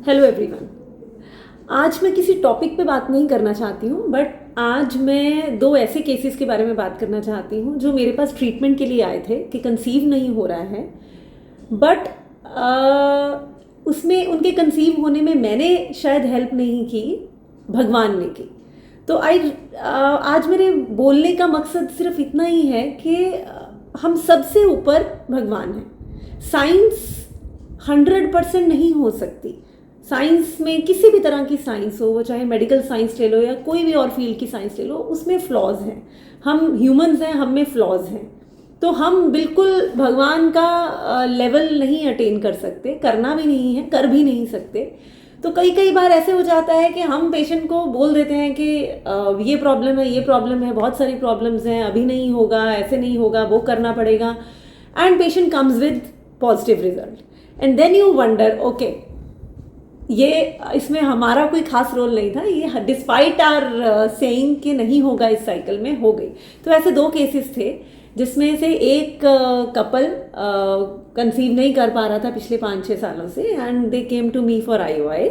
Hello everyone. आज मैं किसी टॉपिक पे बात नहीं करना चाहती हूँ, बट आज मैं दो ऐसे केसेस के बारे में बात करना चाहती हूँ जो मेरे पास ट्रीटमेंट के लिए आए थे कि कंसीव नहीं हो रहा है, बट उसमें उनके कंसीव होने में मैंने शायद हेल्प नहीं की, भगवान ने की। तो आज मेरे बोलने का मकसद सिर्फ इतना ही है कि हम सबसे ऊपर भगवान है। साइंस 100% नहीं हो सकती। साइंस में किसी भी तरह की साइंस हो, वो चाहे मेडिकल साइंस ले लो या कोई भी और फील्ड की साइंस ले लो, उसमें फ्लॉज हैं। हम ह्यूमंस हैं, हम में फ्लॉज हैं। तो हम बिल्कुल भगवान का लेवल नहीं अटेन कर सकते, करना भी नहीं है, कर भी नहीं सकते। तो कई बार ऐसे हो जाता है कि हम पेशेंट को बोल देते हैं कि ये प्रॉब्लम है, ये प्रॉब्लम है, बहुत सारी प्रॉब्लम्स हैं, अभी नहीं होगा, ऐसे नहीं होगा, वो करना पड़ेगा, and patient comes with positive result. And then you wonder, okay, ये इसमें हमारा कोई खास रोल नहीं था, ये डिस्पाइट आर सेइंग कि नहीं होगा इस साइकिल में, हो गई। तो ऐसे दो केसेस थे जिसमें से एक कपल कंसीव नहीं कर पा रहा था पिछले 5-6 सालों से, and they came to me for IUI।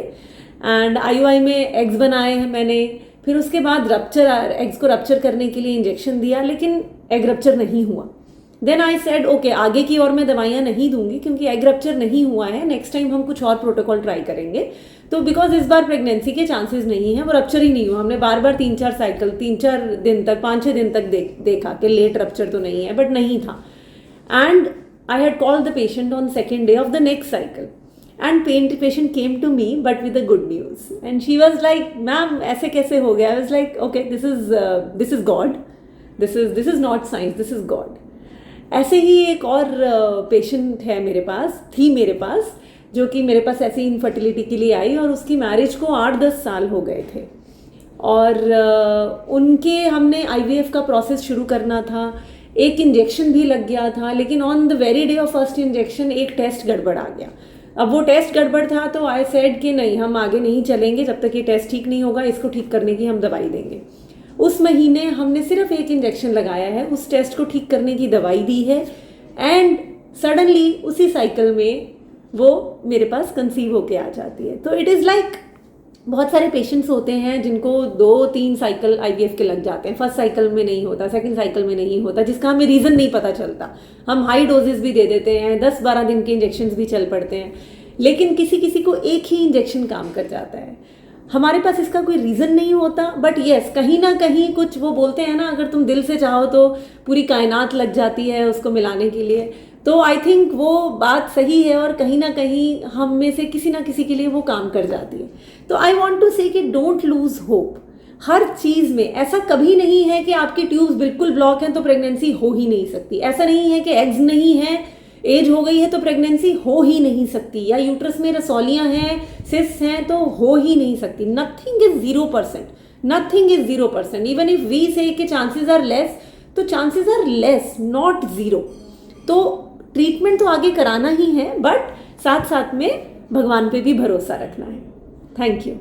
And IUI में एग्स बनाए हैं मैंने, फिर उसके बाद एग्स को रप्चर करने के लिए इंजेक्शन दिया, लेकिन एग रप्चर नहीं हुआ। देन आई सेड ओके, आगे की और मैं दवाइयाँ नहीं दूंगी क्योंकि एग रप्चर नहीं हुआ है, नेक्स्ट टाइम हम कुछ और प्रोटोकॉल ट्राई करेंगे। तो बिकॉज इस बार प्रेगनेंसी के चांसेस नहीं है, वो रप्चर ही नहीं हुआ। हमने बार 3-4 दिन तक 5-6 दिन तक देखा कि लेट रप्चर तो नहीं है, बट नहीं था। And I had called the patient on second day of the next cycle, and patient came to me but with a good news. And she was like, ma'am ऐसे कैसे हो गया? I was like, okay, this is God, this is not science, this is God. ऐसे ही एक और patient है मेरे पास, जो कि मेरे पास ऐसी इनफर्टिलिटी के लिए आई, और उसकी मैरिज को 8-10 साल हो गए थे, और उनके हमने IVF का प्रोसेस शुरू करना था, एक इंजेक्शन भी लग गया था, लेकिन on the very day of first injection एक टेस्ट गड़बड़ आ गया। अब वो टेस्ट गड़बड़ था तो आई सेड कि नहीं, हम आगे नहीं चलेंगे जब तक ये टेस्ट ठीक नहीं होगा, इसको ठीक करने की हम दवाई देंगे। उस महीने हमने सिर्फ एक इंजेक्शन लगाया है, उस टेस्ट को ठीक करने की दवाई दी है, एंड सडनली उसी साइकिल में वो मेरे पास कंसीव होके आ जाती है। तो इट इज़ लाइक, बहुत सारे पेशेंट्स होते हैं जिनको 2-3 साइकिल IVF के लग जाते हैं। फर्स्ट साइकिल में नहीं होता, सेकंड साइकिल में नहीं होता, जिसका हमें रीज़न नहीं पता चलता। हम हाई डोजेस भी दे देते हैं, 10-12 दिन के इंजेक्शन भी चल पड़ते हैं, लेकिन किसी को एक ही इंजेक्शन काम कर जाता है। हमारे पास इसका कोई रीज़न नहीं होता, बट येस, कहीं ना कहीं कुछ, वो बोलते हैं ना, अगर तुम दिल से चाहो तो पूरी कायनात लग जाती है उसको मिलाने के लिए। तो आई थिंक वो बात सही है, और कहीं ना कहीं हम में से किसी ना किसी के लिए वो काम कर जाती है। तो आई वॉन्ट टू से कि डोंट लूज होप। हर चीज़ में ऐसा कभी नहीं है कि आपकी ट्यूब्स बिल्कुल ब्लॉक हैं तो प्रेगनेंसी हो ही नहीं सकती। ऐसा नहीं है कि एग्स नहीं है, एज हो गई है तो प्रेगनेंसी हो ही नहीं सकती, या यूट्रस में रसौलियाँ हैं, सिस्ट हैं, तो हो ही नहीं सकती। Nothing is 0%, nothing is 0%। Even if we say कि चांसेस आर लेस, तो चांसेस आर लेस, नॉट 0। तो ट्रीटमेंट तो आगे कराना ही है, बट साथ साथ में भगवान पे भी भरोसा रखना है। Thank you.